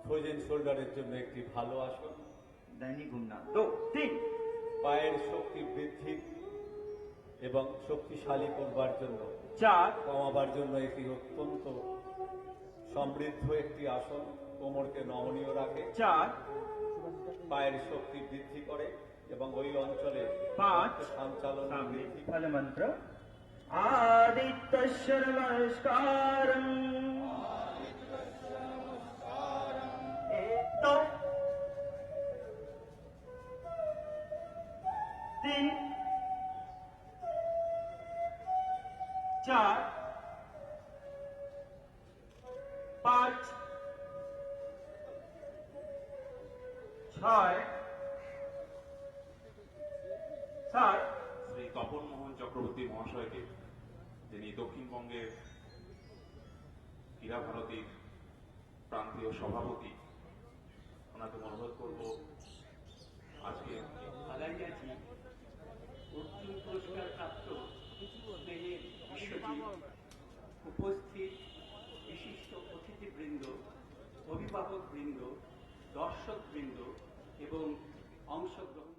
Frozen শোল্ডারের জন্য একটি ভালো আসন। दैनिक घूमना। 2 3 পায়ের শক্তি বৃদ্ধি এবং শক্তিশালী করবার জন্য, 4 কমাবার জন্য এটি অত্যন্ত সমৃদ্ধ একটি আসন। কোমরকে নমনীয় রাখে, 4 পায়ের শক্তি বৃদ্ধি করে এবং ওই অঞ্চলে 5 সঞ্চালন सामने বৃদ্ধি করে। फल मंत्र आदित्यस्य नमस्कारम् एक 3 4 5 6 7 শ্রী তপন মোহন চক্রবর্তী মহাশয়কে, যিনি দক্ষিণবঙ্গের ক্রীড়া ভারতীর প্রান্তীয় সভাপতি, ওনাকে অনুরোধ করব আজকে আগাইয়াছি অর্জুন পুরস্কার প্রাপ্ত স্নেহের বিশ্বজিৎ, উপস্থিত বিশিষ্ট অতিথিবৃন্দ, অভিভাবকবৃন্দ, দর্শকবৃন্দ এবং অংশগ্রহণ